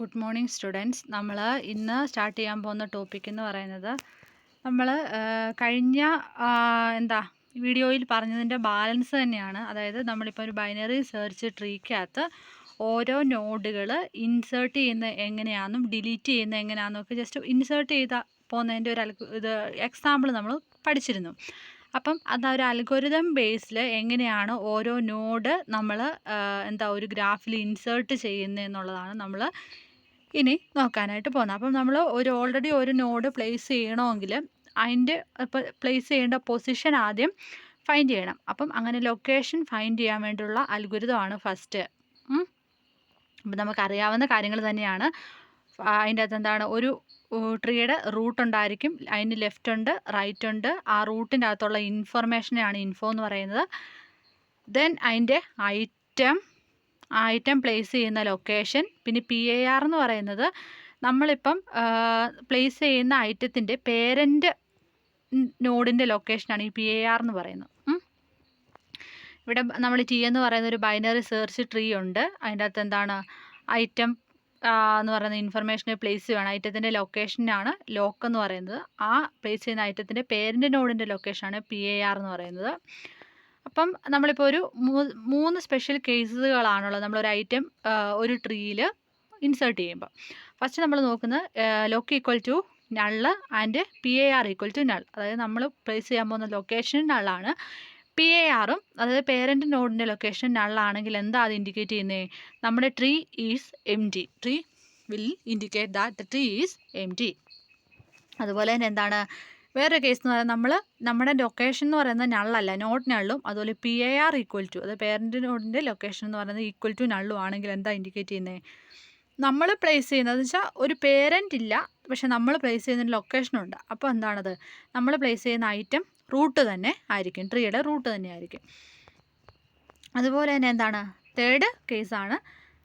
Good morning students. നമ്മൾ ഇന്ന് start ചെയ്യാൻ പോകുന്ന ടോപ്പിക് എന്ന് പറയുന്നത് നമ്മൾ കഴിഞ്ഞ വീഡിയോയിൽ പറഞ്ഞതിൻ്റെ ബാലൻസ് തന്നെയാണ്. അതായത് നമ്മളിപ്പോൾ ഒരു ബൈനറി സെർച്ച് ട്രീക്കകത്ത് ഓരോ നോഡുകൾ ഇൻസേർട്ട് ചെയ്യുന്ന എങ്ങനെയാണെന്നും ഡിലീറ്റ് ചെയ്യുന്ന എങ്ങനെയാണെന്നും ഒക്കെ ജസ്റ്റ് ഇൻസേർട്ട് ചെയ്ത പോകുന്നതിൻ്റെ ഒരു എക്സാമ്പിൾ നമ്മൾ പഠിച്ചിരുന്നു. അപ്പം അതൊരു അൽഗോരിതം ബേസിൽ എങ്ങനെയാണ് ഓരോ നോഡ് നമ്മൾ ഒരു ഗ്രാഫിൽ ഇൻസേർട്ട് ചെയ്യുന്നതെന്നുള്ളതാണ് നമ്മൾ ഇനി നോക്കാനായിട്ട് പോകുന്നത്. അപ്പം നമ്മൾ ഓൾറെഡി ഒരു നോഡ് പ്ലേസ് ചെയ്യണമെങ്കിൽ അതിൻ്റെ ഇപ്പോൾ പ്ലേസ് ചെയ്യേണ്ട പൊസിഷൻ ആദ്യം ഫൈൻഡ് ചെയ്യണം. അപ്പം അങ്ങനെ ലൊക്കേഷൻ ഫൈൻഡ് ചെയ്യാൻ വേണ്ടിയുള്ള അൽഗോരിതമാണ് ഫസ്റ്റ്. അപ്പം നമുക്കറിയാവുന്ന കാര്യങ്ങൾ തന്നെയാണ്. അതിൻ്റെ അകത്ത് ഒരു ട്രീയുടെ റൂട്ട് ഉണ്ടായിരിക്കും, അതിന് ലെഫ്റ്റ് ഉണ്ട്, റൈറ്റ് ഉണ്ട്. ആ റൂട്ടിൻ്റെ അകത്തുള്ള ഇൻഫർമേഷനെയാണ് ഇൻഫോ എന്ന് പറയുന്നത്. ദെൻ അതിൻ്റെ ഐറ്റം പ്ലേസ് ചെയ്യുന്ന ലൊക്കേഷൻ. പിന്നെ PIR എന്ന് പറയുന്നത് നമ്മളിപ്പം പ്ലേസ് ചെയ്യുന്ന ഐറ്റത്തിൻ്റെ പേരൻ്റ് നോഡിൻ്റെ ലൊക്കേഷനാണ് ഈ PIR എന്ന് പറയുന്നത്. ഇവിടെ നമ്മൾ T എന്ന് പറയുന്ന ഒരു ബൈനറി സെർച്ച് ട്രീ ഉണ്ട്. അതിൻ്റെ അകത്ത് ഐറ്റം എന്ന് പറയുന്ന ഇൻഫർമേഷനെ പ്ലേസ് ചെയ്യുകയാണ്. ഐറ്റത്തിൻ്റെ ലൊക്കേഷനാണ് ലോക്ക് എന്ന് പറയുന്നത്. ആ പ്ലേസ് ചെയ്യുന്ന ഐറ്റത്തിൻ്റെ പേരൻ്റ് നോഡിൻ്റെ ലൊക്കേഷനാണ് PIR എന്ന് പറയുന്നത്. അപ്പം നമ്മളിപ്പോൾ ഒരു മൂന്ന് സ്പെഷ്യൽ കേസുകളാണുള്ളത് നമ്മളൊരു ഐറ്റം ഒരു ട്രീയിൽ ഇൻസേർട്ട് ചെയ്യുമ്പോൾ. ഫസ്റ്റ് നമ്മൾ നോക്കുന്നത് lock equal to null and PIR equal to null. അതായത് നമ്മൾ പ്ലേസ് ചെയ്യാൻ പോകുന്ന ലൊക്കേഷൻ നള്ളാണ്. PIRഉം അതായത് പേരൻ്റ് നോഡിൻ്റെ ലൊക്കേഷൻ നള്ളാണെങ്കിൽ എന്താ അത് ഇൻഡിക്കേറ്റ് ചെയ്യുന്നത്? നമ്മുടെ tree is empty. Tree will indicate that the tree is empty. അതുപോലെ തന്നെ വേറൊരു കേസ് എന്ന് പറയുന്നത് നമ്മുടെ ലൊക്കേഷൻ എന്ന് പറയുന്നത് നള്ളല്ല, നോട്ട് നള്ളും അതുപോലെ PIR ഈക്വൽ ടു അത് പേരൻ്റ് നോഡിൻ്റെ ലൊക്കേഷൻ എന്ന് പറയുന്നത് ഈക്വൽ ടു നള്ളും ആണെങ്കിൽ എന്താ ഇൻഡിക്കേറ്റ് ചെയ്യുന്നത്? നമ്മൾ പ്ലേസ് ചെയ്യുന്നത് വെച്ചാൽ ഒരു പേരൻ്റ് ഇല്ല, പക്ഷെ നമ്മൾ പ്ലേസ് ചെയ്യുന്ന ലൊക്കേഷനുണ്ട്. അപ്പോൾ എന്താണത്? നമ്മൾ പ്ലേസ് ചെയ്യുന്ന ഐറ്റം റൂട്ട് തന്നെ ആയിരിക്കും, ട്രീയുടെ റൂട്ട് തന്നെ ആയിരിക്കും. അതുപോലെ തന്നെ തേർഡ് കേസാണ്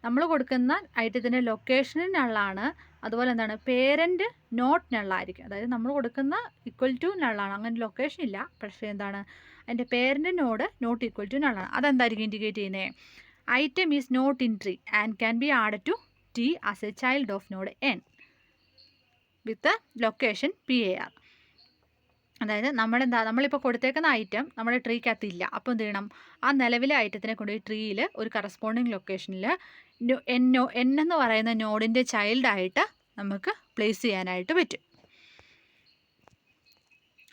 നമ്മൾ കൊടുക്കുന്ന ഐറ്റത്തിൻ്റെ ലൊക്കേഷന് നള്ളാണ്, അതുപോലെ പേരൻ്റ് നോട്ട് നള്ളായിരിക്കും. അതായത് നമ്മൾ കൊടുക്കുന്ന ഈക്വൽ ടു നള്ളാണ്, അങ്ങനെ ലൊക്കേഷൻ ഇല്ല, പക്ഷേ അതിൻ്റെ parent node not equal to നള്ളാണ്. അതെന്തായിരിക്കും ഇൻഡിക്കേറ്റ് ചെയ്യുന്നത്? Item is not in tree and can be added to T as a child of node N with the location PIR. അതായത് നമ്മളിപ്പോൾ കൊടുത്തേക്കുന്ന ഐറ്റം നമ്മുടെ ട്രീക്കകത്ത് ഇല്ല. അപ്പോൾ എന്ത് ചെയ്യണം? ആ നിലവിലെ ഐറ്റത്തിനെ കൊണ്ട് ഈ ട്രീയിൽ ഒരു കറസ്പോണ്ടിങ് ലൊക്കേഷനിൽ N എന്ന് പറയുന്ന നോഡിൻ്റെ ചൈൽഡായിട്ട് നമുക്ക് പ്ലേസ് ചെയ്യാനായിട്ട് പറ്റും.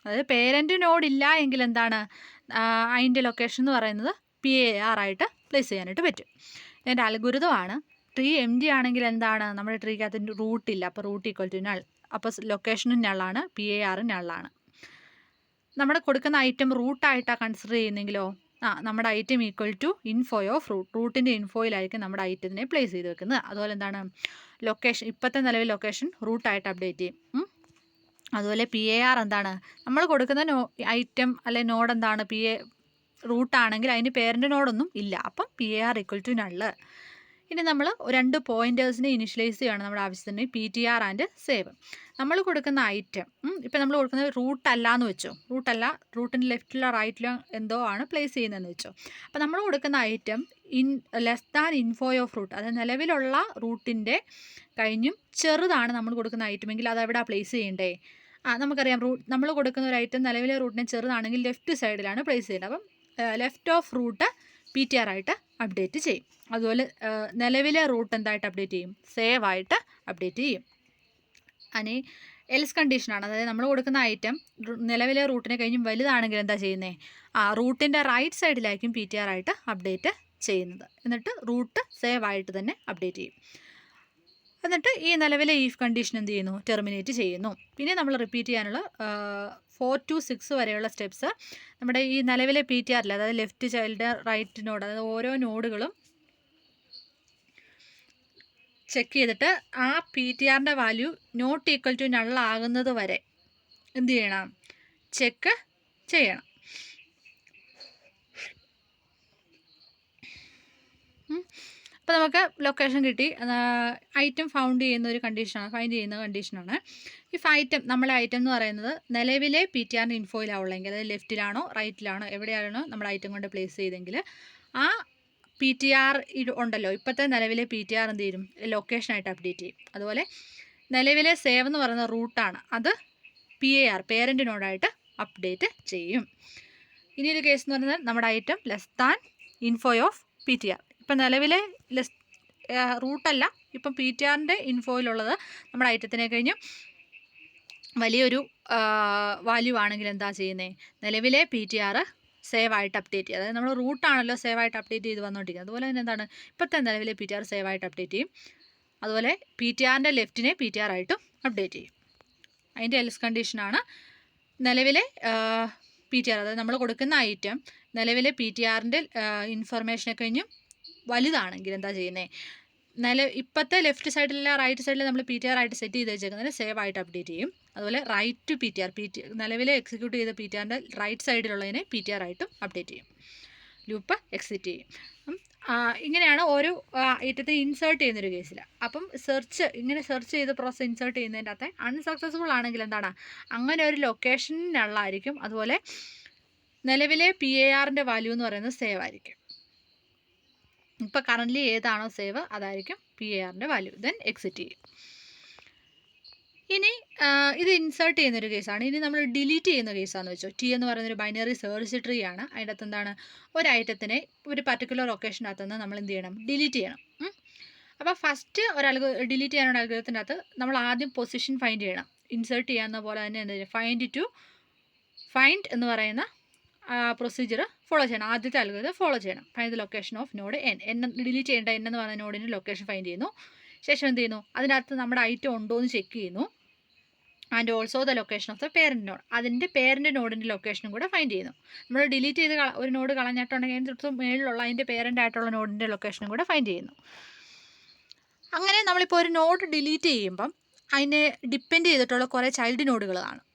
അതായത് പേരൻ്റ് നോഡ് ഇല്ല എങ്കിൽ അതിൻ്റെ ലൊക്കേഷൻ എന്ന് പറയുന്നത് PIR ആയിട്ട് പ്ലേസ് ചെയ്യാനായിട്ട് പറ്റും. ഇതിൻ്റെ അൽഗോരിതമാണ്. ട്രീ എംപ്റ്റി ആണെങ്കിൽ നമ്മുടെ ട്രീക്കകത്ത് റൂട്ടില്ല, അപ്പോൾ റൂട്ട് ഈക്വൽ ടു നൾ. അപ്പോൾ ലൊക്കേഷനും നള്ളാണ്, PIR നള്ളാണ്. നമ്മുടെ കൊടുക്കുന്ന ഐറ്റം റൂട്ടായിട്ടാണ് കൺസിഡർ ചെയ്യുന്നെങ്കിലോ നമ്മുടെ item equal to info of root. റൂട്ടിൻ്റെ ഇൻഫോയിലായിരിക്കും നമ്മുടെ ഐറ്റത്തിനെ പ്ലേസ് ചെയ്ത് വെക്കുന്നത്. അതുപോലെ ലൊക്കേഷൻ ഇപ്പോഴത്തെ നിലവിൽ ലൊക്കേഷൻ റൂട്ടായിട്ട് അപ്ഡേറ്റ് ചെയ്യും. അതുപോലെ PIR നമ്മൾ കൊടുക്കുന്ന ഐറ്റം അല്ലെ നോഡ് റൂട്ടാണെങ്കിൽ അതിന് പേരൻ്റ് നോഡൊന്നും ഇല്ല, അപ്പം PIR ഈക്വൽ ടു നള്ള്. ഇനി നമ്മൾ 2 പോയിൻറ്റേഴ്സിനെ ഇനിഷ്യലൈസ് ചെയ്യണം നമ്മുടെ ആവശ്യത്തിന്, PTR ആൻഡ് സേവ്. നമ്മൾ കൊടുക്കുന്ന ഐറ്റം ഇപ്പം നമ്മൾ കൊടുക്കുന്നത് റൂട്ടല്ല എന്ന് വെച്ചോ, റൂട്ടിൻ്റെ ലെഫ്റ്റിലോ റൈറ്റിലോ എന്തോ ആണ് പ്ലേസ് ചെയ്യുന്നതെന്ന് വെച്ചോ. അപ്പോൾ നമ്മൾ കൊടുക്കുന്ന item less than info of root, അതായത് നിലവിലുള്ള റൂട്ടിൻ്റെ കഴിഞ്ഞും ചെറുതാണ് നമ്മൾ കൊടുക്കുന്ന ഐറ്റമെങ്കിൽ അത് എവിടെയാണ് പ്ലേസ് ചെയ്യേണ്ടേ? നമുക്കറിയാം നമ്മൾ കൊടുക്കുന്ന ഒരു ഐറ്റം നിലവിലെ റൂട്ടിനെ ചെറുതാണെങ്കിൽ ലെഫ്റ്റ് സൈഡിലാണ് പ്ലേസ് ചെയ്യുന്നത്. അപ്പം ലെഫ്റ്റ് ഓഫ് റൂട്ട് PTR ആയിട്ട് അപ്ഡേറ്റ് ചെയ്യും. അതുപോലെ നിലവിലെ റൂട്ട് എന്തായിട്ട് അപ്ഡേറ്റ് ചെയ്യും? സേവ് ആയിട്ട് അപ്ഡേറ്റ് ചെയ്യും. അനി എൽസ് കണ്ടീഷനാണ്. അതായത് നമ്മൾ കൊടുക്കുന്ന ഐറ്റം നിലവിലെ റൂട്ടിനെ കഴിഞ്ഞും വലുതാണെങ്കിൽ എന്താ ചെയ്യുന്നത്? റൂട്ടിൻ്റെ റൈറ്റ് സൈഡിലായിരിക്കും PTR ആയിട്ട് അപ്ഡേറ്റ് ചെയ്യുന്നത്. എന്നിട്ട് റൂട്ട് സേവ് ആയിട്ട് തന്നെ അപ്ഡേറ്റ് ചെയ്യും. എന്നിട്ട് ഈ നിലവിലെ ഈഫ് കണ്ടീഷൻ എന്ത് ചെയ്യുന്നു? ടെർമിനേറ്റ് ചെയ്യുന്നു. പിന്നെ നമ്മൾ റിപ്പീറ്റ് ചെയ്യാനുള്ള 4 to 6 വരെയുള്ള സ്റ്റെപ്സ് നമ്മുടെ ഈ നിലവിലെ PTR അതായത് ലെഫ്റ്റ് ചൈൽഡ് റൈറ്റ് നോഡ്, അതായത് ഓരോ നോഡുകളും ചെക്ക് ചെയ്തിട്ട് ആ PTRൻ്റെ വാല്യൂ നോട്ട് ഈക്വൽ ടു നള്ളാകുന്നത് വരെ എന്ത് ചെയ്യണം? ചെക്ക് ചെയ്യണം. അപ്പോൾ നമുക്ക് ലൊക്കേഷൻ കിട്ടി. ഐറ്റം ഫൈൻഡ് ചെയ്യുന്ന കണ്ടീഷനാണ്. ഇഫ് ഐറ്റം നമ്മളെ ഐറ്റം എന്ന് പറയുന്നത് നിലവിലെ PTRൻ്റെ ഇൻഫോയിലാവുള്ളെങ്കിൽ, അതായത് ലെഫ്റ്റിലാണോ റൈറ്റിലാണോ എവിടെയാണോ നമ്മുടെ ഐറ്റം കൊണ്ട് പ്ലേസ് ചെയ്തെങ്കിൽ ആ PTR ഉണ്ടല്ലോ, ഇപ്പോഴത്തെ നിലവിലെ PTR എന്ത് ചെയ്യും, ലൊക്കേഷനായിട്ട് അപ്ഡേറ്റ് ചെയ്യും. അതുപോലെ നിലവിലെ സേവ് എന്ന് പറയുന്ന റൂട്ടാണ്, അത് PAR പേരൻ്റ് നോഡായിട്ട് അപ്ഡേറ്റ് ചെയ്യും. ഇനിയൊരു കേസ് എന്ന് പറയുന്നത് നമ്മുടെ item less than info of PTR. ഇപ്പം നിലവിലെ റൂട്ടല്ല, ഇപ്പം PTRൻ്റെ ഇൻഫോയിലുള്ളത് നമ്മുടെ ഐറ്റത്തിനെ കഴിഞ്ഞ് വലിയൊരു വാല്യൂ ആണെങ്കിൽ എന്താ ചെയ്യുന്നത്, നിലവിലെ PTR സേവ് ആയിട്ട് അപ്ഡേറ്റ് ചെയ്യും. അതായത് നമ്മൾ റൂട്ടാണല്ലോ സേവ് ആയിട്ട് അപ്ഡേറ്റ് ചെയ്ത് വന്നുകൊണ്ടിരിക്കുന്നത്. അതുപോലെ തന്നെ എന്താണ്, ഇപ്പോഴത്തെ നിലവിലെ PTR സേവ് ആയിട്ട് അപ്ഡേറ്റ് ചെയ്യും. അതുപോലെ PTRൻ്റെ ലെഫ്റ്റിനെ PTR ആയിട്ടും അപ്ഡേറ്റ് ചെയ്യും. അതിൻ്റെ എൽസ് കണ്ടീഷനാണ് നിലവിലെ PTR, അതായത് നമ്മൾ കൊടുക്കുന്ന ഐറ്റം നിലവിലെ PTRൻ്റെ ഇൻഫർമേഷനെ കഴിഞ്ഞും വലുതാണെങ്കിൽ എന്താ ചെയ്യുന്നത്, ഇപ്പോഴത്തെ ലെഫ്റ്റ് സൈഡിലല്ല റൈറ്റ് സൈഡിൽ നമ്മൾ PTR ആയിട്ട് സെറ്റ് ചെയ്ത് വെച്ചേക്കുന്നതിന് സേവ് ആയിട്ട് അപ്ഡേറ്റ് ചെയ്യും. അതുപോലെ റൈറ്റ് ടു PTR നിലവിലെ എക്സിക്യൂട്ട് ചെയ്ത PTRൻ്റെ റൈറ്റ് സൈഡിലുള്ളതിനെ PTR ആയിട്ടും അപ്ഡേറ്റ് ചെയ്യും. ലൂപ്പ് എക്സിറ്റ് ചെയ്യും. ഇങ്ങനെയാണ് ഓരോ ഐറ്റത്തെ ഇൻസേർട്ട് ചെയ്യുന്നൊരു കേസിൽ. അപ്പം ഇങ്ങനെ സെർച്ച് ചെയ്ത് പ്രോസസ്സ് ഇൻസേർട്ട് ചെയ്യുന്നതിൻ്റെ അകത്തെ അൺസക്സസ്ഫുൾ ആണെങ്കിൽ എന്താണ്, അങ്ങനെ ഒരു ലൊക്കേഷനിലുള്ളതായിരിക്കും. അതുപോലെ നിലവിലെ PARൻ്റെ വാല്യൂ എന്ന് പറയുന്നത് സേവ് ആയിരിക്കും. ഇപ്പോൾ കറൻ്റ്ലി ഏതാണോ സേവ് അതായിരിക്കും PARൻ്റെ വാല്യൂ. ദെൻ എക്സിറ്റ് ചെയ്യും. ഇനി ഇത് ഇൻസേർട്ട് ചെയ്യുന്നൊരു കേസാണ്. ഇനി നമ്മൾ ഡിലീറ്റ് ചെയ്യുന്ന കേസാണെന്ന് വെച്ചോ. T എന്ന് പറയുന്നൊരു ബൈനറി സെർച്ച് ട്രീ ആണ്. അതിൻ്റെ അകത്ത് എന്താണ്, ഒരു ഐറ്റത്തിനെ ഒരു പർട്ടിക്കുലർ ലൊക്കേഷനകത്ത് നിന്ന് നമ്മൾ എന്ത് ചെയ്യണം, ഡിലീറ്റ് ചെയ്യണം. അപ്പോൾ ഫസ്റ്റ് ഡിലീറ്റ് ചെയ്യാനുള്ള അൽഗോരിതത്തിൻ്റെ അകത്ത് നമ്മൾ ആദ്യം പൊസിഷൻ ഫൈൻഡ് ചെയ്യണം. ഇൻസേർട്ട് ചെയ്യാവുന്ന പോലെ തന്നെ എന്ത് ചെയ്യും, ഫൈൻഡ് എന്ന് പറയുന്ന പ്രൊസീജിയർ ഫോളോ ചെയ്യണം. ആദ്യത്തെ അൽഗോരിതം ഫോളോ ചെയ്യണം. Find the location of node n delete ചെയ്യേണ്ട n എന്ന് പറയുന്ന നോഡിൻ്റെ ലൊക്കേഷൻ ഫൈൻഡ് ചെയ്യുന്നു. ശേഷം എന്ത് ചെയ്യുന്നു, അതിനകത്ത് നമ്മുടെ ഐറ്റം ഉണ്ടോ എന്ന് ചെക്ക് ചെയ്യുന്നു. And also the location of the parent node, അതിൻ്റെ പേരൻറ്റ് നോഡിൻ്റെ ലൊക്കേഷനും കൂടെ ഫൈൻഡ് ചെയ്യുന്നു. നമ്മൾ ഡിലീറ്റ് ചെയ്ത് ഒരു നോഡ് കളഞ്ഞിട്ടുണ്ടെങ്കിൽ അതിൻ്റെ തൊട്ട് മേളിലുള്ള അതിൻ്റെ പേരൻ്റ് ആയിട്ടുള്ള നോഡിൻ്റെ ലൊക്കേഷനും കൂടെ ഫൈൻഡ് ചെയ്യുന്നു. അങ്ങനെ നമ്മളിപ്പോൾ ഒരു നോഡ് ഡിലീറ്റ് ചെയ്യുമ്പം അതിനെ ഡിപ്പെൻഡ് ചെയ്തിട്ടുള്ള കുറേ ചൈൽഡ് നോഡുകൾ കാണും.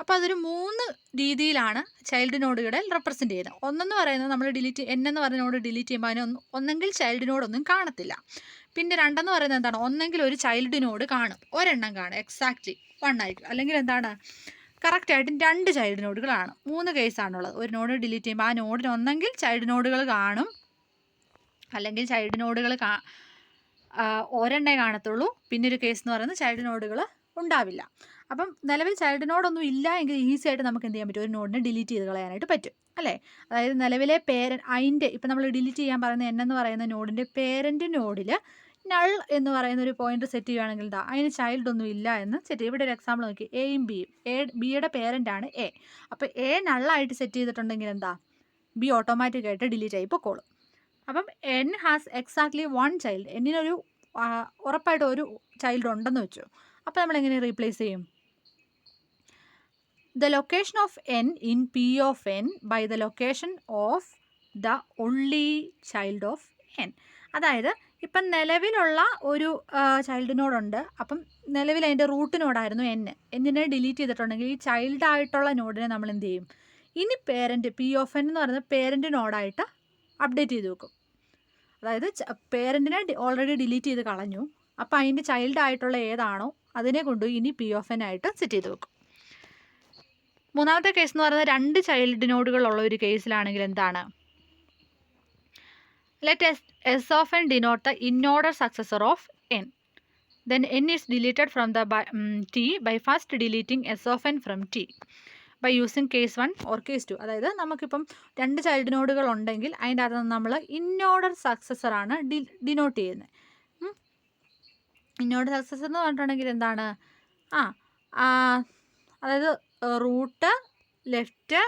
അപ്പോൾ അതൊരു 3 രീതിയിലാണ് ചൈൽഡ് നോഡുകളെ റെപ്രസെൻറ്റ് ചെയ്യുന്നത്. ഒന്നെന്ന് പറയുന്നത് നമ്മൾ n എന്ന് പറയുന്ന നോഡ് ഡിലീറ്റ് ചെയ്യുമ്പോൾ അതിന് ഒന്നെങ്കിൽ ചൈൽഡ് നോഡൊന്നും കാണത്തില്ല. പിന്നെ 2 എന്ന് പറയുന്നത് എന്താണ്, ഒന്നെങ്കിൽ ഒരു ചൈൽഡ് നോഡ് കാണും, ഒരെണ്ണം കാണും, എക്സാക്ട്ലി 1 ആയിരിക്കും. അല്ലെങ്കിൽ എന്താണ്, കറക്റ്റായിട്ടും 2 ചൈൽഡ് നോഡുകളാണ്. 3 കേസാണുള്ളത്. ഒരു നോഡ് ഡിലീറ്റ് ചെയ്യുമ്പോൾ ആ നോഡിന് ഒന്നെങ്കിൽ ചൈൽഡ് നോഡുകൾ കാണും, അല്ലെങ്കിൽ ചൈൽഡ് നോഡുകൾ ഒരെണ്ണേ കാണത്തുള്ളൂ. പിന്നെ ഒരു കേസ് എന്ന് പറയുന്നത് ചൈൽഡ് നോഡുകൾ ഉണ്ടാവില്ല. അപ്പം നിലവിൽ ചൈൽഡ് നോഡൊന്നും ഇല്ല എങ്കിൽ ഈസി ആയിട്ട് നമുക്ക് എന്ത് ചെയ്യാൻ പറ്റും, ഒരു നോഡിനെ ഡിലീറ്റ് ചെയ്ത് കളയാനായിട്ട് പറ്റും, അല്ലേ? അതായത് നിലവിലെ അതിൻ്റെ ഇപ്പം നമ്മൾ ഡിലീറ്റ് ചെയ്യാൻ പറയുന്ന n എന്ന് പറയുന്ന നോഡിൻ്റെ പേരൻറ്റ് നോഡിൽ നൾ എന്ന് പറയുന്ന ഒരു പോയിന്റ് സെറ്റ് ചെയ്യുകയാണെങ്കിൽ എന്താ, അതിന് ചൈൽഡ് ഒന്നും ഇല്ല എന്ന് സെറ്റ് ചെയ്യും. ഇവിടെ ഒരു എക്സാമ്പിൾ നോക്കി, എയും ബിയും. ബിയുടെ പേരൻ്റാണ് എ. അപ്പോൾ എ നള്ളായിട്ട് സെറ്റ് ചെയ്തിട്ടുണ്ടെങ്കിൽ എന്താ, ബി ഓട്ടോമാറ്റിക്കായിട്ട് ഡിലീറ്റ് ആയി പൊക്കോളും. അപ്പം n ഹാസ് എക്സാക്ട്ലി 1 ചൈൽഡ്. എന്നിനൊരു ഉറപ്പായിട്ട് ഒരു ചൈൽഡ് ഉണ്ടെന്ന് വെച്ചു. അപ്പോൾ നമ്മളെങ്ങനെ റീപ്ലേസ് ചെയ്യും, the location of n in P of n by the location of the only child of n. അതായത് ഇപ്പം നിലവിലുള്ള ഒരു ചൈൽഡ് നോഡുണ്ട്. അപ്പം നിലവിൽ അതിൻ്റെ റൂട്ട് നോഡായിരുന്നു എന്നിനെ ഡിലീറ്റ് ചെയ്തിട്ടുണ്ടെങ്കിൽ ഈ ചൈൽഡ് ആയിട്ടുള്ള നോഡിനെ നമ്മൾ എന്ത് ചെയ്യും, ഇനി പേരൻറ്റ് P of n എന്ന് പറയുന്നത് പേരൻറ്റ് നോഡായിട്ട് അപ്ഡേറ്റ് ചെയ്ത് വെക്കും. അതായത് പേരൻറ്റിനെ ഓൾറെഡി ഡിലീറ്റ് ചെയ്ത് കളഞ്ഞു. അപ്പോൾ അതിൻ്റെ ചൈൽഡ് ആയിട്ടുള്ള ഏതാണോ അതിനെ കൊണ്ട് ഇനി P of n ആയിട്ട് സെറ്റ് ചെയ്ത് വെക്കും. മൂന്നാമത്തെ കേസ് എന്ന് പറയുന്നത് 2 ചൈൽഡ് നോഡുകളുള്ള ഒരു കേസിലാണെങ്കിൽ എന്താണ്, let S of n denote the in-order successor of n. Then n is deleted from the T by first deleting S of n from T by using case 1 or case 2. അതായത് നമുക്കിപ്പം 2 child നോഡുകൾ ഉണ്ടെങ്കിൽ അതിൻ്റെ അകത്ത് നമ്മൾ in order സക്സസറാണ് denote ചെയ്യുന്നത്. In order successor എന്ന് പറഞ്ഞിട്ടുണ്ടെങ്കിൽ എന്താണ്, അതായത് റൂട്ട് ലെഫ്റ്റ്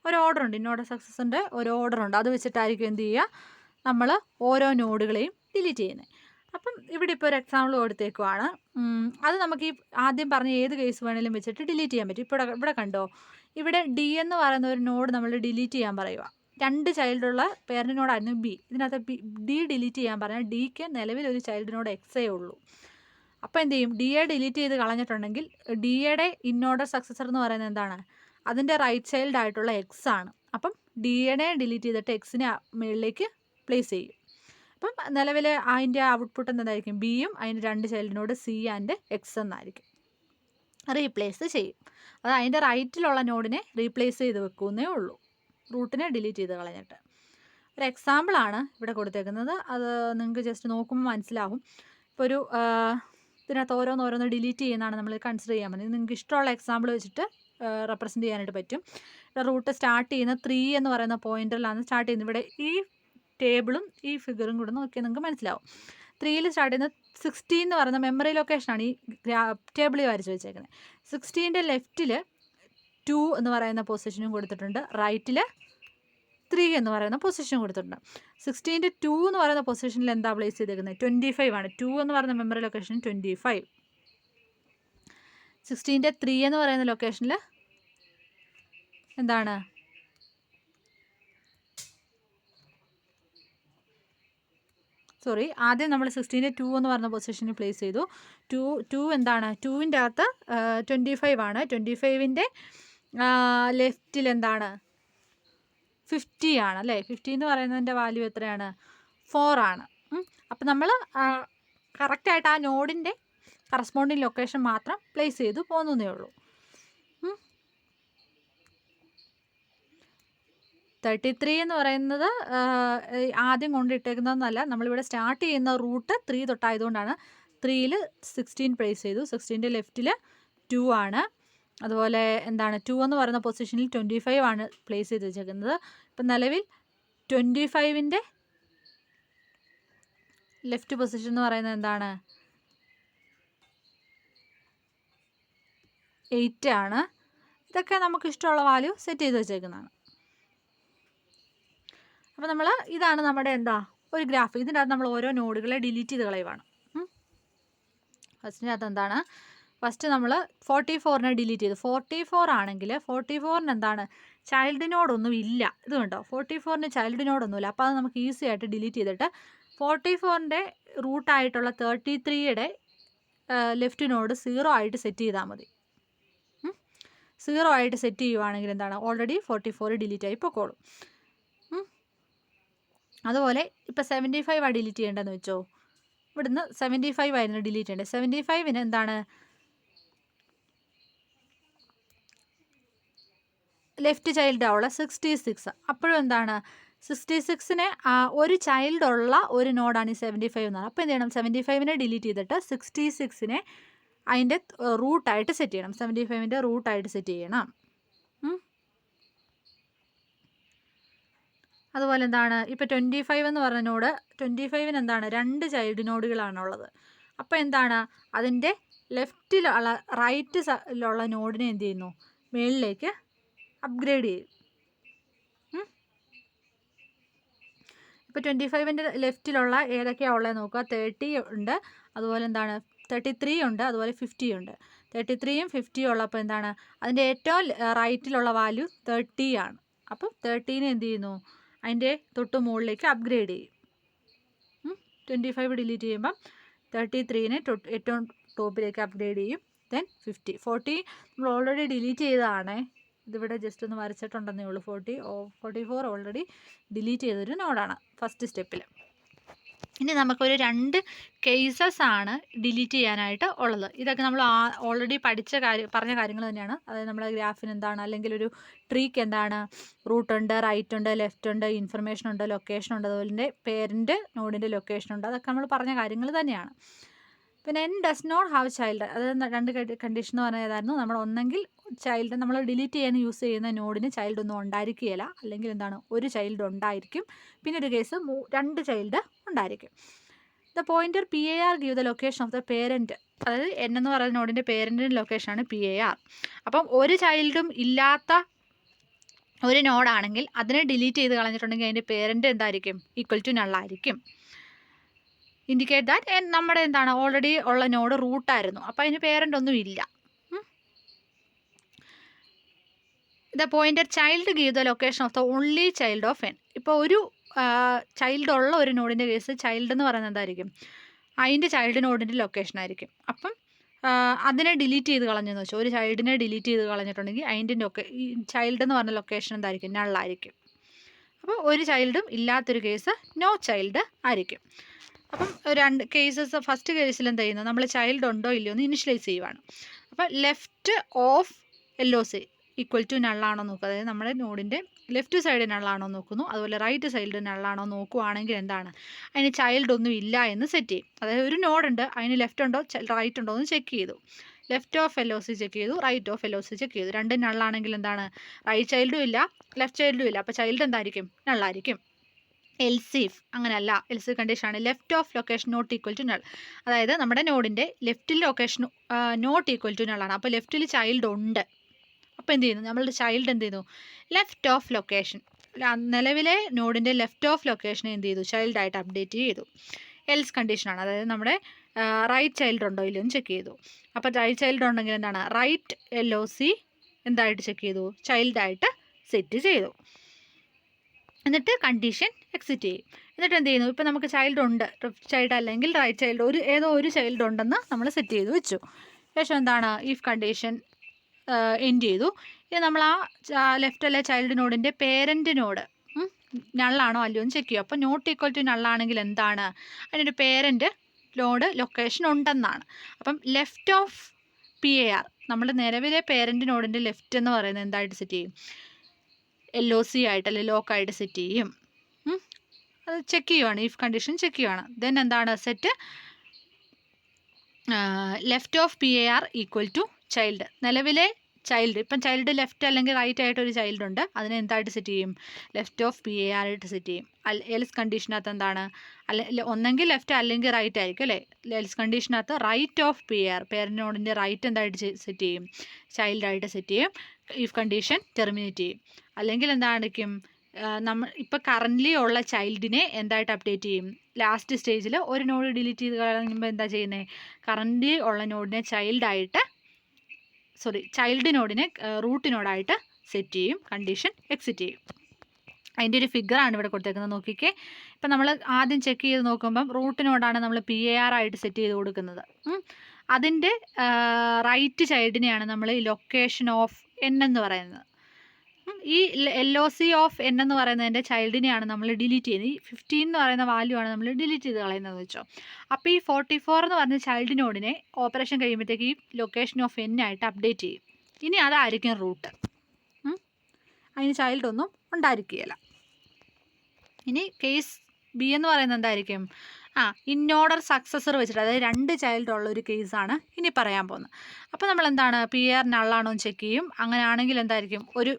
ഒരു ഓർഡറുണ്ട്, ഇൻഓർഡർ സക്സസിൻ്റെ ഒരു ഓർഡറുണ്ട്. അത് വെച്ചിട്ടായിരിക്കും എന്ത് ചെയ്യുക, നമ്മൾ ഓരോ നോഡുകളെയും ഡിലീറ്റ് ചെയ്യുന്നത്. അപ്പം ഇവിടെ ഇപ്പോൾ ഒരു എക്സാമ്പിൾ കൊടുത്തേക്കുവാണ്. അത് നമുക്ക് ഈ ആദ്യം പറഞ്ഞ ഏത് കേസ് വേണമെങ്കിലും വെച്ചിട്ട് ഡിലീറ്റ് ചെയ്യാൻ പറ്റും. ഇവിടെ കണ്ടോ, ഇവിടെ D എന്ന് പറയുന്ന ഒരു നോഡ് നമ്മൾ ഡിലീറ്റ് ചെയ്യാൻ പറയുക. 2 ചൈൽഡുള്ള പേരൻ്റ് നോഡായിരുന്നു B. ഇതിനകത്ത് D ഡിലീറ്റ് ചെയ്യാൻ പറഞ്ഞാൽ Dക്ക് നിലവിൽ ഒരു ചൈൽഡ് നോഡ് Xേ ഉള്ളൂ. അപ്പോൾ എന്ത് ചെയ്യും, ഡിയെ ഡിലീറ്റ് ചെയ്ത് കളഞ്ഞിട്ടുണ്ടെങ്കിൽ ഡിയുടെ ഇൻഓർഡർ സക്സസർ എന്ന് പറയുന്നത് എന്താണ്, അതിൻ്റെ റൈറ്റ് ചൈൽഡ് ആയിട്ടുള്ള എക്സ് ആണ്. അപ്പം ഡിയെ ഡിലീറ്റ് ചെയ്തിട്ട് എക്സിനെ മുകളിലേക്ക് പ്ലേസ് ചെയ്യും. അപ്പം നിലവിൽ അതിൻ്റെ ഔട്ട്പുട്ട് എന്തായിരിക്കും, ബിയും അതിൻ്റെ 2 ചൈൽഡിനോട് C ആൻഡ് എക്സ് എന്നായിരിക്കും. റീപ്ലേസ് ചെയ്യും. അത് അതിൻ്റെ റൈറ്റിലുള്ള നോഡിനെ റീപ്ലേസ് ചെയ്ത് വെക്കുന്നേ ഉള്ളൂ, റൂട്ടിനെ ഡിലീറ്റ് ചെയ്ത് കളഞ്ഞിട്ട്. ഒരു എക്സാമ്പിളാണ് ഇവിടെ കൊടുത്തേക്കുന്നത്. അത് നിങ്ങൾക്ക് ജസ്റ്റ് നോക്കുമ്പോൾ മനസ്സിലാവും. ഇപ്പോൾ ഒരു ഇതിനകത്ത് ഓരോന്നോരോന്ന് ഡിലീറ്റ് ചെയ്യുന്നതാണ് നമ്മൾ കൺസിഡർ ചെയ്യാൻ പറ്റുന്നത്. നിങ്ങൾക്ക് ഇഷ്ടമുള്ള എക്സാമ്പിൾ വെച്ചിട്ട് റെപ്രസെൻറ്റ് ചെയ്യാനായിട്ട് പറ്റും. ഇവിടെ റൂട്ട് സ്റ്റാർട്ട് ചെയ്യുന്ന 3 എന്ന് പറയുന്ന പോയിന്റിലാണ് സ്റ്റാർട്ട് ചെയ്യുന്നത്. ഇവിടെ ഈ ടേബിളും ഈ ഫിഗറും കൂടെ നോക്കിയാൽ നിങ്ങൾക്ക് മനസ്സിലാവും. 3ൽ സ്റ്റാർട്ട് ചെയ്യുന്ന 16 എന്ന് പറയുന്ന മെമ്മറി ലൊക്കേഷനാണ് ഈ ടേബിളിൽ വരച്ച് വെച്ചേക്കുന്നത്. 16ൻ്റെ ലെഫ്റ്റിൽ 2 എന്ന് പറയുന്ന പൊസിഷനും കൊടുത്തിട്ടുണ്ട്, റൈറ്റിൽ 3 എന്ന് പറയുന്ന പൊസിഷൻ കൊടുത്തിട്ടുണ്ട്. 16ൻ്റെ 2 എന്ന് പറയുന്ന പൊസിഷനിൽ എന്താ പ്ലേസ് ചെയ്തേക്കുന്നത്? 25 ആണ്. 2 എന്ന് പറയുന്ന മെമ്മറി ലൊക്കേഷൻ 25. 16ൻ്റെ 3 എന്ന് പറയുന്ന ലൊക്കേഷനിൽ എന്താണ്? ആദ്യം നമ്മൾ 16ൻ്റെ 2 എന്ന് പറഞ്ഞ പൊസിഷനിൽ പ്ലേസ് ചെയ്തു. 2 എന്താണ്? 2വിൻ്റെ അകത്ത് 25 ആണ്. 25ൻ്റെ ലെഫ്റ്റിൽ എന്താണ്? 50 ആണ് അല്ലേ? 50 എന്ന് പറയുന്നതിൻ്റെ വാല്യൂ എത്രയാണ്? 4 ആണ്. അപ്പം നമ്മൾ കറക്റ്റായിട്ട് ആ നോഡിൻ്റെ കറസ്പോണ്ടിങ് ലൊക്കേഷൻ മാത്രം പ്ലേസ് ചെയ്തു പോകുന്നതേ ഉള്ളൂ. 33 എന്ന് പറയുന്നത് ആദ്യം കൊണ്ടിട്ടേക്കുന്നതെന്നല്ല, നമ്മളിവിടെ സ്റ്റാർട്ട് ചെയ്യുന്ന റൂട്ട് 3 തൊട്ടായതുകൊണ്ടാണ് 3ൽ 16 പ്ലേസ് ചെയ്തു. 16ൻ്റെ ലെഫ്റ്റിൽ 2 ആണ്. അതുപോലെ എന്താണ്? 2 എന്ന് പറയുന്ന പൊസിഷനിൽ 25 ആണ് പ്ലേസ് ചെയ്ത് വെച്ചേക്കുന്നത്. ഇപ്പം നിലവിൽ 25ൻ്റെ ലെഫ്റ്റ് പൊസിഷൻ എന്ന് പറയുന്നത് എന്താണ്? 8 ആണ്. ഇതൊക്കെ നമുക്ക് ഇഷ്ടമുള്ള വാല്യൂ സെറ്റ് ചെയ്ത് വെച്ചേക്കുന്നതാണ്. അപ്പോൾ നമ്മൾ ഇതാണ് നമ്മുടെ എന്താ ഒരു ഗ്രാഫ്. ഇതിൻ്റെ അകത്ത് നമ്മൾ ഓരോ നോഡുകളെ ഡിലീറ്റ് ചെയ്ത് കളയുവാണ്. ഫസ്റ്റിൻ്റെ അകത്ത് എന്താണ്? ഫസ്റ്റ് നമ്മൾ 44നെ ഡിലീറ്റ് ചെയ്തു. 44 ആണെങ്കിൽ 44ന് എന്താണ്? ചൈൽഡ് നോഡൊന്നും ഇല്ല. ഇത് കണ്ടോ? 44ന് ചൈൽഡ് നോഡൊന്നുമില്ല. അപ്പോൾ അത് നമുക്ക് ഈസി ആയിട്ട് ഡിലീറ്റ് ചെയ്തിട്ട് 44ൻ്റെ റൂട്ടായിട്ടുള്ള 33യുടെ ലെഫ്റ്റ് നോഡ് 0 ആയിട്ട് സെറ്റ് ചെയ്താൽ മതി. 0 ആയിട്ട് സെറ്റ് ചെയ്യുവാണെങ്കിൽ എന്താണ്? ഓൾറെഡി 44 ഡിലീറ്റ് ആയി പൊക്കോളും. അതുപോലെ ഇപ്പോൾ 75 ഡിലീറ്റ് ചെയ്യേണ്ടതെന്ന് വെച്ചോ. ഇവിടുന്ന് 75 ആയിരുന്നു ഡിലീറ്റ് ചെയ്യേണ്ടത്. 75ന് എന്താണ്? ലെഫ്റ്റ് ചൈൽഡാവുള്ള 66. അപ്പോഴും എന്താണ്? 66ന് ഒരു ചൈൽഡുള്ള ഒരു നോഡാണ് ഈ 75 എന്നാണ്. അപ്പോൾ എന്ത് ചെയ്യണം? 75നെ ഡിലീറ്റ് ചെയ്തിട്ട് 66നെ അതിൻ്റെ റൂട്ടായിട്ട് സെറ്റ് ചെയ്യണം. 75ൻ്റെ റൂട്ടായിട്ട് സെറ്റ് ചെയ്യണം. അതുപോലെ എന്താണ്? ഇപ്പോൾ 25 എന്ന് പറഞ്ഞ നോഡ് 25ന് എന്താണ്? 2 ചൈൽഡ് നോഡുകളാണുള്ളത്. അപ്പോൾ എന്താണ്? അതിൻ്റെ ലെഫ്റ്റിലുള്ള റൈറ്റിലുള്ള നോഡിനെ എന്ത് ചെയ്യുന്നു? മുകളിലേക്ക് അപ്ഗ്രേഡ് ചെയ്യും. ഇപ്പോൾ 25ൻ്റെ ലെഫ്റ്റിലുള്ള ഏതൊക്കെയാണ് ഉള്ളത് നോക്കുക. 30 ഉണ്ട്, അതുപോലെ എന്താണ്? 33 ഉണ്ട്, അതുപോലെ 50 ഉണ്ട്. 33യും 50യും ഉള്ളപ്പോൾ എന്താണ്? അതിൻ്റെ ഏറ്റവും റൈറ്റിലുള്ള വാല്യൂ 30 ആണ്. അപ്പം 30നെ എന്ത് ചെയ്യുന്നു? അതിൻ്റെ തൊട്ട് മുകളിലേക്ക് അപ്ഗ്രേഡ് ചെയ്യും. 25 ഡിലീറ്റ് ചെയ്യുമ്പം 33നെ ഏറ്റവും ടോപ്പിലേക്ക് അപ്ഗ്രേഡ് ചെയ്യും. ദെൻ 50. 40 നമ്മൾ ഓൾറെഡി ഡിലീറ്റ് ചെയ്തതാണ്. ഇതിവിടെ ജസ്റ്റ് ഒന്ന് വരച്ചിട്ടുണ്ടെന്നേ ഉള്ളൂ. 44 ഓൾറെഡി ഡിലീറ്റ് ചെയ്തൊരു നോഡാണ് ഫസ്റ്റ് സ്റ്റെപ്പിൽ. ഇനി നമുക്കൊരു 2 കേസസ് ആണ് ഡിലീറ്റ് ചെയ്യാനായിട്ട് ഉള്ളത്. ഇതൊക്കെ നമ്മൾ ഓൾറെഡി പറഞ്ഞ കാര്യങ്ങൾ തന്നെയാണ്. അതായത് നമ്മുടെ ഗ്രാഫിന് എന്താണ്, അല്ലെങ്കിൽ ഒരു ട്രീക്ക് എന്താണ്? റൂട്ടുണ്ട്, റൈറ്റ് ഉണ്ട്, ലെഫ്റ്റ് ഉണ്ട്, ഇൻഫർമേഷൻ ഉണ്ട്, ലൊക്കേഷൻ ഉണ്ട്, അതുപോലെ പേരൻറ്റ് നോഡിൻ്റെ ലൊക്കേഷൻ ഉണ്ട്. അതൊക്കെ നമ്മൾ പറഞ്ഞ കാര്യങ്ങൾ തന്നെയാണ്. പിന്നെ n does not have child, അതായത് 2 കണ്ടീഷൻ എന്ന് പറഞ്ഞാൽ ഏതായിരുന്നു? നമ്മൾ ഒന്നെങ്കിൽ ചൈൽഡ് നമ്മൾ ഡിലീറ്റ് ചെയ്യാൻ യൂസ് ചെയ്യുന്ന നോഡിന് ചൈൽഡ് ഒന്നും ഉണ്ടായിരിക്കുകയില്ല, അല്ലെങ്കിൽ എന്താണ്? ഒരു ചൈൽഡ് ഉണ്ടായിരിക്കും. പിന്നെ ഒരു കേസ് 2 ചൈൽഡ് ഉണ്ടായിരിക്കും. The pointer PAR give the location of the parent, അതായത് n എന്ന് പറയുന്ന നോഡിൻ്റെ പേരൻറ്റിൻ്റെ ലൊക്കേഷനാണ് PAR. അപ്പം ഒരു ചൈൽഡും ഇല്ലാത്ത ഒരു നോഡാണെങ്കിൽ അതിനെ ഡിലീറ്റ് ചെയ്ത് കളഞ്ഞിട്ടുണ്ടെങ്കിൽ അതിൻ്റെ പേരൻറ്റ് എന്തായിരിക്കും? ഈക്വൽ ടു നള്ളായിരിക്കും. ഇൻഡിക്കേറ്റ് ദാറ്റ് നമ്മുടെ എന്താണ്? ഓൾറെഡി ഉള്ള നോഡ് റൂട്ടായിരുന്നു, അപ്പോൾ അതിന് പേരൻ്റ് ഒന്നും ഇല്ല. The pointer child give the location of the only child of n. ഇപ്പോൾ ഒരു ചൈൽഡ് ഉള്ള ഒരു നോഡിൻ്റെ കേസ് ചൈൽഡ് എന്ന് പറയുന്നത് എന്തായിരിക്കും? അതിൻ്റെ ചൈൽഡ് നോഡിൻ്റെ ലൊക്കേഷൻ ആയിരിക്കും. അപ്പം അതിനെ ഡിലീറ്റ് ചെയ്ത് കളഞ്ഞെന്ന് വെച്ചാൽ ഒരു ചൈൽഡിനെ ഡിലീറ്റ് ചെയ്ത് കളഞ്ഞിട്ടുണ്ടെങ്കിൽ അതിൻ്റെ ചൈൽഡ് എന്ന് പറഞ്ഞ ലൊക്കേഷൻ എന്തായിരിക്കും? നള്ളായിരിക്കും. അപ്പോൾ ഒരു ചൈൽഡും ഇല്ലാത്തൊരു കേസ് നോ ചൈൽഡ് ആയിരിക്കും. അപ്പം 2 കേസസ്. ഫസ്റ്റ് കേസിൽ എന്ത് ചെയ്യുന്നത്? നമ്മൾ ചൈൽഡ് ഉണ്ടോ ഇല്ലയോ എന്ന് ഇനിഷ്യലൈസ് ചെയ്യുവാണ്. അപ്പോൾ left of LOC equal to നള്ളാണോ നോക്കുക. അതായത് നമ്മുടെ നോഡിൻ്റെ ലെഫ്റ്റ് സൈഡ് നള്ളാണോ നോക്കുന്നു, അതുപോലെ റൈറ്റ് സൈഡിൽ നള്ളാണോ നോക്കുവാണെങ്കിൽ എന്താണ്, അതിന് ചൈൽഡ് ഒന്നും ഇല്ല എന്ന് സെറ്റ് ചെയ്യും. അതായത് ഒരു നോഡുണ്ട്, അതിന് ലെഫ്റ്റ് ഉണ്ടോ റൈറ്റ് ഉണ്ടോ എന്ന് ചെക്ക് ചെയ്തു. ലെഫ്റ്റ് ഓഫ് LOC ചെക്ക് ചെയ്തു, റൈറ്റ് ഓഫ് LOC ചെക്ക് ചെയ്തു. രണ്ടും നള്ളാണെങ്കിൽ എന്താണ്, റൈറ്റ് ചൈൽഡും ഇല്ല ലെഫ്റ്റ് ചൈൽഡും ഇല്ല, അപ്പോൾ ചൈൽഡ് എന്തായിരിക്കും, നള്ളായിരിക്കും. എൽസീഫ് അങ്ങനെയല്ല, എൽസീഫ് കണ്ടീഷനാണ് left of location not equal to null. അതായത് നമ്മുടെ നോഡിൻ്റെ ലെഫ്റ്റിൽ ലൊക്കേഷൻ നോട്ട് ഈക്വൽ ടു നള്ളാണ്. അപ്പോൾ ലെഫ്റ്റിൽ ചൈൽഡ് ഉണ്ട്. അപ്പോൾ എന്ത് ചെയ്യുന്നു, നമ്മളുടെ ചൈൽഡ് എന്ത് ചെയ്യുന്നു, ലെഫ്റ്റ് ഓഫ് ലൊക്കേഷൻ, നിലവിലെ നോഡിൻ്റെ ലെഫ്റ്റ് ഓഫ് ലൊക്കേഷനെ എന്ത് ചെയ്തു, ചൈൽഡായിട്ട് അപ്ഡേറ്റ് ചെയ്തു. എൽസ് കണ്ടീഷനാണ്. അതായത് നമ്മുടെ റൈറ്റ് ചൈൽഡ് ഉണ്ടോ ഇല്ലയോ എന്ന് ചെക്ക് ചെയ്തു. അപ്പോൾ റൈറ്റ് ചൈൽഡ് ഉണ്ടെങ്കിൽ എന്താണ്, റൈറ്റ് LOC എന്തായിട്ട് ചെക്ക് ചെയ്തു, ചൈൽഡായിട്ട് സെറ്റ് ചെയ്തു. എന്നിട്ട് കണ്ടീഷൻ എക്സിറ്റ് ചെയ്യും. എന്നിട്ട് എന്ത് ചെയ്യുന്നു, ഇപ്പോൾ നമുക്ക് ചൈൽഡ് ഉണ്ട്, ലെഫ്റ്റ് ചൈൽഡ് അല്ലെങ്കിൽ റൈറ്റ് ചൈൽഡ്, ഏതോ ഒരു ചൈൽഡ് ഉണ്ടെന്ന് നമ്മൾ സെറ്റ് ചെയ്ത് വെച്ചു. ശേഷം എന്താണ്, ഇഫ് കണ്ടീഷൻ എൻഡ് ചെയ്തു. ഇനി നമ്മൾ ആ ലെഫ്റ്റ് അല്ലെ ചൈൽഡ് നോഡിൻ്റെ പേരൻറ്റ് നോഡ് നള്ളാണോ അല്ലയോ എന്ന് ചെക്ക് ചെയ്യും. അപ്പോൾ നോട്ട് ഈക്വൽ ടു നള്ളാണെങ്കിൽ എന്താണ്, അതിനൊരു പേരൻറ്റ് നോഡ് ലൊക്കേഷൻ ഉണ്ടെന്നാണ്. അപ്പം ലെഫ്റ്റ് ഓഫ് PAR, നമ്മൾ നിലവിലെ പേരൻറ്റ് നോഡിൻ്റെ ലെഫ്റ്റ് എന്ന് പറയുന്നത് എന്തായിട്ട് സെറ്റ് ചെയ്യും, LOC ആയിട്ട് അല്ലെങ്കിൽ ലോക്കായിട്ട് സെറ്റ് ചെയ്യും. അത് ചെക്ക് ചെയ്യുവാണ്, ഇഫ് കണ്ടീഷൻ ചെക്ക് ചെയ്യുവാണ്. ദെൻ എന്താണ്, set left of PAR equal to child. നിലവിലെ ചൈൽഡ്, ഇപ്പം ചൈൽഡ് ലെഫ്റ്റ് അല്ലെങ്കിൽ റൈറ്റ് ആയിട്ട് ഒരു ചൈൽഡ് ഉണ്ട്, അതിനെ എന്തായിട്ട് സെറ്റ് ചെയ്യും, ലെഫ്റ്റ് ഓഫ് PAR ആയിട്ട് സെറ്റ് ചെയ്യും. എൽസ് കണ്ടീഷനകത്ത് എന്താണ്, ഒന്നെങ്കിൽ ലെഫ്റ്റ് അല്ലെങ്കിൽ റൈറ്റ് ആയിരിക്കും അല്ലേ. എൽസ് കണ്ടീഷനകത്ത് റൈറ്റ് ഓഫ് PAR, പേരൻറ്റ് നോഡിൻ്റെ റൈറ്റ് എന്തായിട്ട് സെറ്റ് ചെയ്യും, ചൈൽഡായിട്ട് സെറ്റ് ചെയ്യും. ഇഫ് കണ്ടീഷൻ ടെർമിനേറ്റ് ചെയ്യും. അല്ലെങ്കിൽ എന്തായിരിക്കും, നമ്മൾ ഇപ്പോൾ കറൻ്റ്ലി ഉള്ള ചൈൽഡിനെ എന്തായിട്ട് അപ്ഡേറ്റ് ചെയ്യും, ലാസ്റ്റ് സ്റ്റേജിൽ ഒരു നോഡ് ഡിലീറ്റ് ചെയ്ത് കഴിയുമ്പോൾ എന്താ ചെയ്യുന്നത്, കറൻ്റ്ലി ഉള്ള നോഡിനെ ചൈൽഡ് നോഡിനെ റൂട്ട് നോഡായിട്ട് സെറ്റ് ചെയ്യും. കണ്ടീഷൻ എക്സിറ്റ് ചെയ്യും. അതിൻ്റെ ഒരു ഫിഗറാണ് ഇവിടെ കൊടുത്തേക്കുന്നത്, നോക്കിക്കേ. ഇപ്പം നമ്മൾ ആദ്യം ചെക്ക് ചെയ്ത് നോക്കുമ്പം റൂട്ട് നോഡാണ് നമ്മൾ PAR ആയിട്ട് സെറ്റ് ചെയ്ത് കൊടുക്കുന്നത്. അതിൻ്റെ റൈറ്റ് ചൈൽഡിനെയാണ് നമ്മൾ ലൊക്കേഷൻ ഓഫ് N എന്ന് പറയുന്നത്. ഈ LOC ഓഫ് N എന്ന് പറയുന്നതിൻ്റെ ചൈൽഡിനെയാണ് നമ്മൾ ഡിലീറ്റ് ചെയ്യുന്നത്. ഈ 15 എന്ന് പറയുന്ന വാല്യൂ ആണ് നമ്മൾ ഡിലീറ്റ് ചെയ്ത് കളയുന്നത് വെച്ചോ. അപ്പോൾ ഈ 44 എന്ന് പറഞ്ഞ ചൈൽഡ് നോഡിനെ ഓപ്പറേഷൻ കഴിയുമ്പോഴത്തേക്ക് ഈ ലൊക്കേഷൻ ഓഫ് N ആയിട്ട് അപ്ഡേറ്റ് ചെയ്യും. ഇനി അതായിരിക്കും റൂട്ട്, അതിന് ചൈൽഡ് ഒന്നും ഉണ്ടായിരിക്കുകയില്ല. ഇനി കേസ് B എന്ന് പറയുന്നത് എന്തായിരിക്കും, ഇന്നോർഡർ സക്സസർ വെച്ചിട്ട്, അതായത് 2 ചൈൽഡ് ഉള്ള ഒരു കേസാണ് ഇനി പറയാൻ പോകുന്നത്. അപ്പോൾ നമ്മൾ എന്താണ്, PAR നള്ളാണോ എന്ന് ചെക്ക് ചെയ്യും. അങ്ങനെയാണെങ്കിൽ എന്തായിരിക്കും, ഒരു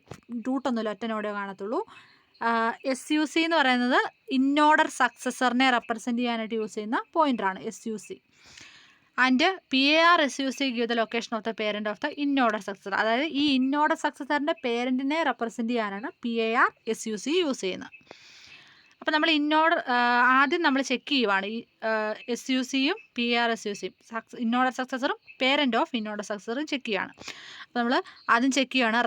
റൂട്ടൊന്നുമില്ല, ഒറ്റ നോഡേ കാണത്തുള്ളൂ. SUC എന്ന് പറയുന്നത് ഇന്നോർഡർ സക്സസറിനെ റെപ്രസെൻറ്റ് ചെയ്യാനായിട്ട് യൂസ് ചെയ്യുന്ന പോയിൻ്റാണ് SUC. And PAR SUC give the location of the parent of the inorder successor. അതായത് ഈ ഇന്നോർഡർ സക്സസറിൻ്റെ പേരൻറ്റിനെ റെപ്രസെൻറ്റ് ചെയ്യാനാണ് PAR SUC യൂസ് ചെയ്യുന്നത്. അപ്പോൾ നമ്മൾ ആദ്യം നമ്മൾ ചെക്ക് ചെയ്യുവാണ് ഈ SUCയും PAR SUCയും, ഇന്നോർഡർ സക്സസറും പേരൻറ്റ് ഓഫ് ഇന്നോർഡർ സക്സസറും ചെക്ക് ചെയ്യുകയാണ്. അപ്പോൾ നമ്മൾ ആദ്യം ചെക്ക് ചെയ്യുകയാണ്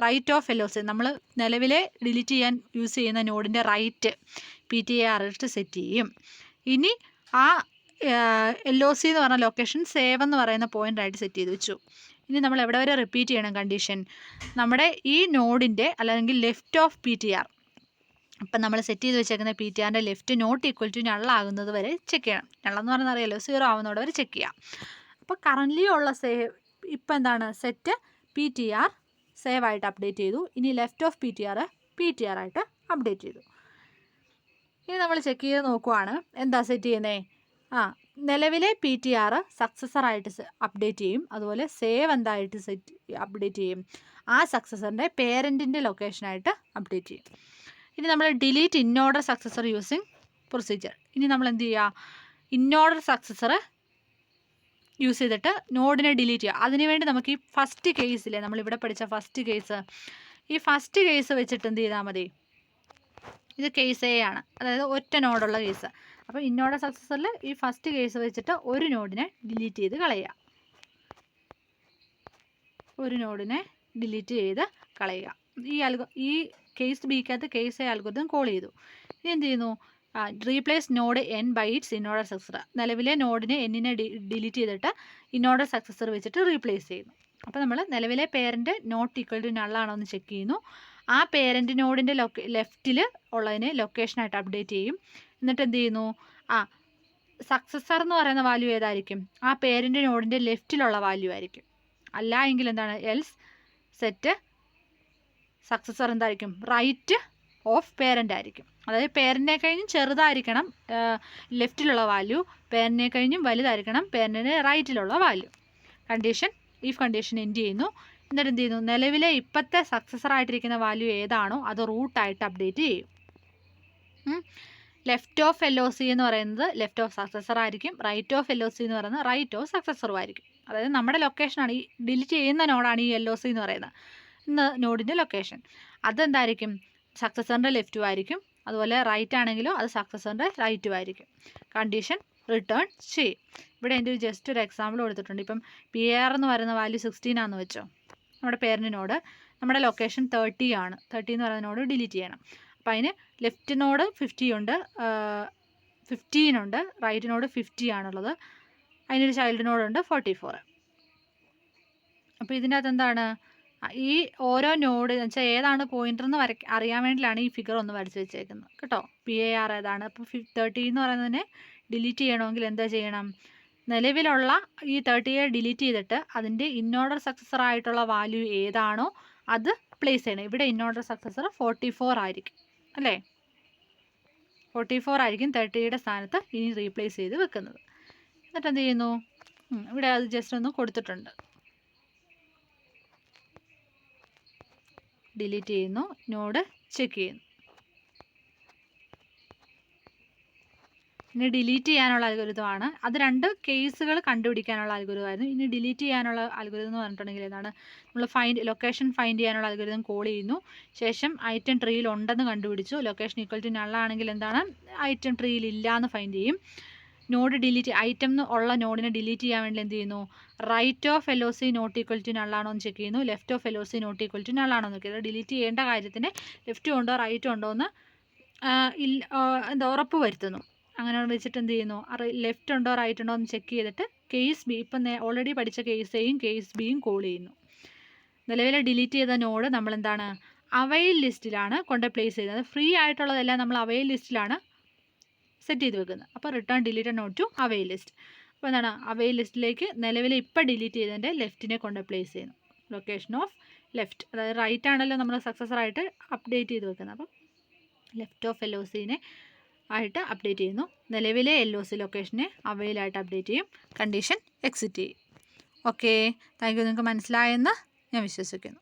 റൈറ്റ് ഓഫ് LOC. നമ്മൾ നിലവിലെ ഡിലീറ്റ് ചെയ്യാൻ യൂസ് ചെയ്യുന്ന നോഡിൻ്റെ റൈറ്റ് PTAR ഇട്ട് സെറ്റ് ചെയ്യും. ഇനി ആ LOC എന്ന് പറഞ്ഞ ലൊക്കേഷൻ സേവ് എന്ന് പറയുന്ന പോയിൻ്റായിട്ട് സെറ്റ് ചെയ്ത് വെച്ചു. ഇനി നമ്മൾ എവിടെ വരെ റിപ്പീറ്റ് ചെയ്യണം കണ്ടീഷൻ, നമ്മുടെ ഈ നോഡിൻ്റെ അല്ലെങ്കിൽ ലെഫ്റ്റ് ഓഫ് PTR, ഇപ്പം നമ്മൾ സെറ്റ് ചെയ്ത് വെച്ചേക്കുന്ന PTRൻ്റെ ലെഫ്റ്റ് നോട്ട് ഈക്വൽ ടു നള്ളാകുന്നത് വരെ ചെക്ക് ചെയ്യണം. നള്ളെന്ന് പറഞ്ഞാൽ അറിയാലോ, 0 ആവുന്നതോടെ വരെ ചെക്ക് ചെയ്യാം. അപ്പോൾ കറൻ്റ്ലി ഉള്ള ഇപ്പം എന്താണ്, സെറ്റ് PTR സേവ് ആയിട്ട് അപ്ഡേറ്റ് ചെയ്തു. ഇനി ലെഫ്റ്റ് ഓഫ് PTR ആയിട്ട് അപ്ഡേറ്റ് ചെയ്തു. ഇനി നമ്മൾ ചെക്ക് ചെയ്ത് നോക്കുവാണ് എന്താ സെറ്റ് ചെയ്യുന്നത്, നിലവിലെ PTR സക്സസറായിട്ട് അപ്ഡേറ്റ് ചെയ്യും. അതുപോലെ സേവ് എന്തായിട്ട് അപ്ഡേറ്റ് ചെയ്യും, ആ സക്സസറിൻ്റെ പേരൻറ്റിൻ്റെ ലൊക്കേഷനായിട്ട് അപ്ഡേറ്റ് ചെയ്യും. ഇനി നമ്മൾ ഡിലീറ്റ് ഇന്നോർഡർ സക്സസർ യൂസിങ് പ്രൊസീജിയർ. ഇനി നമ്മൾ എന്ത് ചെയ്യുക, ഇന്നോർഡർ സക്സസർ യൂസ് ചെയ്തിട്ട് നോഡിനെ ഡിലീറ്റ് ചെയ്യുക. അതിനുവേണ്ടി നമുക്ക് ഈ ഫസ്റ്റ് കേസിലെ നമ്മളിവിടെ പഠിച്ച ഫസ്റ്റ് കേസ് വെച്ചിട്ട് എന്ത് ചെയ്താൽ മതി, ഇത് കേസ് A ആണ്, അതായത് ഒറ്റ നോഡുള്ള കേസ്. അപ്പോൾ ഇന്നോർഡർ സക്സസറിൽ ഈ ഫസ്റ്റ് കേസ് വെച്ചിട്ട് ഒരു നോഡിനെ ഡിലീറ്റ് ചെയ്ത് കളയുക. ഈ കേസ് ബിക്കകത്ത് കേസ് A അൽഗോരിതം കോൾ ചെയ്തു. ഇനി എന്ത് ചെയ്യുന്നു, replace node N by its inorder successor. നിലവിലെ നോഡിനെ N-നെ ഡിലീറ്റ് ചെയ്തിട്ട് ഇന്നോർഡർ സക്സസർ വെച്ചിട്ട് റീപ്ലേസ് ചെയ്യുന്നു. അപ്പോൾ നമ്മൾ നിലവിലെ പേരൻറ്റ് നോട്ട് ഈക്വൽ ടു നള്ളാണോ എന്ന് ചെക്ക് ചെയ്യുന്നു. ആ പേരൻറ്റ് നോഡിൻ്റെ ലെഫ്റ്റിൽ ഉള്ളതിനെ ലൊക്കേഷനായിട്ട് അപ്ഡേറ്റ് ചെയ്യും. എന്നിട്ട് എന്ത് ചെയ്യുന്നു, സക്സസർ എന്ന് പറയുന്ന വാല്യൂ ഏതായിരിക്കും, ആ പേരൻറ്റ് നോഡിൻ്റെ ലെഫ്റ്റിലുള്ള വാല്യൂ ആയിരിക്കും. അല്ല എങ്കിൽ എന്താണ് എൽസ് സെറ്റ് സക്സസർ എന്തായിരിക്കും റൈറ്റ് ഓഫ് പേരൻ്റ് ആയിരിക്കും. അതായത് പേരൻറ്റിനെ കഴിഞ്ഞും ചെറുതായിരിക്കണം ലെഫ്റ്റിലുള്ള വാല്യൂ, പേരൻറ്റിനെ കഴിഞ്ഞും വലുതായിരിക്കണം പേരൻറ്റിൻ്റെ റൈറ്റിലുള്ള value. Condition if condition end ചെയ്യുന്നു. എന്നിട്ട് എന്ത് ചെയ്യുന്നു, നിലവിലെ ഇപ്പോഴത്തെ സക്സസർ ആയിട്ടിരിക്കുന്ന വാല്യൂ ഏതാണോ അത് റൂട്ടായിട്ട് അപ്ഡേറ്റ് ചെയ്യും. Left of L O C എന്ന് പറയുന്നത് ലെഫ്റ്റ് ഓഫ് സക്സസർ ആയിരിക്കും, right of L O C എന്ന് പറയുന്നത് റൈറ്റ് ഓഫ് സക്സസറും ആയിരിക്കും. അതായത് നമ്മുടെ ലൊക്കേഷനാണ് ഈ ഡിലീറ്റ് ചെയ്യുന്ന നോഡാണ് ഈ എൽ ഒ സി എന്ന് പറയുന്നത് നോഡിൻ്റെ ലൊക്കേഷൻ. അതെന്തായിരിക്കും സക്സസറിൻ്റെ ലെഫ്റ്റും ആയിരിക്കും, അതുപോലെ റൈറ്റ് ആണെങ്കിലോ അത് സക്സസറിൻ്റെ റൈറ്റും ആയിരിക്കും. കണ്ടീഷൻ റിട്ടേൺ ചെയ്യും. ഇവിടെ എൻ്റെ ജസ്റ്റ് ഒരു എക്സാമ്പിൾ കൊടുത്തിട്ടുണ്ട്. ഇപ്പം PAR എന്ന് പറയുന്ന വാല്യൂ 16 ആണെന്ന് വെച്ചോ, നമ്മുടെ പേരൻറ്റിനോട് നമ്മുടെ ലൊക്കേഷൻ 30 ആണ്. 30 എന്ന് പറയുന്ന നോഡ് ഡിലീറ്റ് ചെയ്യണം. അപ്പോൾ അതിന് ലെഫ്റ്റിനോട് 50 ഉണ്ട്, 15 ഉണ്ട്, റൈറ്റിനോട് 50 ആണുള്ളത്, അതിനൊരു ചൈൽഡിനോടുണ്ട് 44. അപ്പോൾ ഇതിനകത്ത് എന്താണ് ഈ ഓരോ നോഡ് എന്ന് വെച്ചാൽ ഏതാണ് പോയിൻ്റർ എന്ന് അറിയാൻ വേണ്ടിയിട്ടാണ് ഈ ഫിഗർ ഒന്ന് വരച്ച് വെച്ചേക്കുന്നത് കേട്ടോ. PAR ഏതാണ്. അപ്പോൾ 30 എന്ന് പറയുന്നതിനെ ഡിലീറ്റ് ചെയ്യണമെങ്കിൽ എന്താ ചെയ്യണം, നിലവിലുള്ള ഈ 30യെ ഡിലീറ്റ് ചെയ്തിട്ട് അതിൻ്റെ ഇന്നോർഡർ സക്സസർ ആയിട്ടുള്ള വാല്യൂ ഏതാണോ അത് പ്ലേസ് ചെയ്യണം. ഇവിടെ ഇന്നോർഡർ സക്സസർ 44 ആയിരിക്കും അല്ലേ, 44 ആയിരിക്കും 30യുടെ സ്ഥാനത്ത് ഇനി റീപ്ലേസ് ചെയ്ത് വെക്കുന്നത്. എന്നിട്ട് എന്ത് ചെയ്യുന്നു, ഇവിടെ അത് ജസ്റ്റ് ഒന്ന് കൊടുത്തിട്ടുണ്ട്, ഡിലീറ്റ് ചെയ്യുന്നു, നോഡ് ചെക്ക് ചെയ്യുന്നു. ഇനി ഡിലീറ്റ് ചെയ്യാനുള്ള അൽഗോരിതമാണ്. അത് 2 കേസുകൾ കണ്ടുപിടിക്കാനുള്ള അൽഗോരിതമായിരുന്നു. ഇനി ഡിലീറ്റ് ചെയ്യാനുള്ള അൽഗോരിതം എന്ന് പറഞ്ഞിട്ടുണ്ടെങ്കിൽ എന്താണ്, നമ്മൾ ലൊക്കേഷൻ ഫൈൻഡ് ചെയ്യാനുള്ള അൽഗോരിതം കോൾ ചെയ്യുന്നു. ശേഷം ഐറ്റം ട്രീയിൽ ഉണ്ടെന്ന് കണ്ടുപിടിച്ചു, ലൊക്കേഷൻ ഈക്വൽ ടു നള്ളാണെങ്കിൽ എന്താണ് ഐറ്റം ട്രീയിൽ ഇല്ല എന്ന് ഫൈൻഡ് ചെയ്യും. നോഡ് ഡിലീറ്റ് ഐറ്റം ഉള്ള നോഡിനെ ഡിലീറ്റ് ചെയ്യാൻ വേണ്ടി എന്ത് ചെയ്യുന്നു, right of L O C not equal to നള്ളാണോ എന്ന് ചെക്ക് ചെയ്യുന്നു, left of L O C not equal to നള്ളാണോ എന്ന് നോക്കിയത്. ഡിലീറ്റ് ചെയ്യേണ്ട കാര്യത്തിന് ലെഫ്റ്റ് ഉണ്ടോ റൈറ്റ് ഉണ്ടോ എന്ന് എന്താ ഉറപ്പ് വരുത്തുന്നു. അങ്ങനെ വെച്ചിട്ട് എന്ത് ചെയ്യുന്നു, ലെഫ്റ്റ് ഉണ്ടോ റൈറ്റ് ഉണ്ടോ എന്ന് ചെക്ക് ചെയ്തിട്ട് കേസ് ബി, ഇപ്പം ഓൾറെഡി പഠിച്ച കേസ് എയും കേസ് ബിയും കോൾ ചെയ്യുന്നു. നിലവിലെ ഡിലീറ്റ് ചെയ്ത നോഡ് നമ്മൾ എന്താണ് അവൈൽ ലിസ്റ്റിലാണ് കൊണ്ട് പ്ലേസ് ചെയ്യുന്നത്. ഫ്രീ ആയിട്ടുള്ളതെല്ലാം നമ്മൾ അവൈൽ ലിസ്റ്റിലാണ് സെറ്റ് ചെയ്ത് വെക്കുന്നത്. അപ്പോൾ return deleted node to avail list. അപ്പോൾ എന്താണ് അവൈൽ ലിസ്റ്റിലേക്ക് നിലവിൽ ഇപ്പോൾ ഡിലീറ്റ് ചെയ്തതിൻ്റെ ലെഫ്റ്റിനെ കൊണ്ട് പ്ലേസ് ചെയ്യുന്നു. ലൊക്കേഷൻ ഓഫ് ലെഫ്റ്റ്, അതായത് റൈറ്റ് ആണല്ലോ നമ്മൾ സക്സസറായിട്ട് അപ്ഡേറ്റ് ചെയ്ത് വെക്കുന്നത്. അപ്പം ലെഫ്റ്റ് ഓഫ് എൽ ഒ സിനെ ആയിട്ട് അപ്ഡേറ്റ് ചെയ്യുന്നു, നിലവിലെ എൽ ഒ സി ലൊക്കേഷനെ അവൈലായിട്ട് അപ്ഡേറ്റ് ചെയ്യും, കണ്ടീഷൻ എക്സിറ്റ് ചെയ്യും. Okay, thank you. നിങ്ങൾക്ക് മനസ്സിലായെന്ന് ഞാൻ വിശ്വസിക്കുന്നു.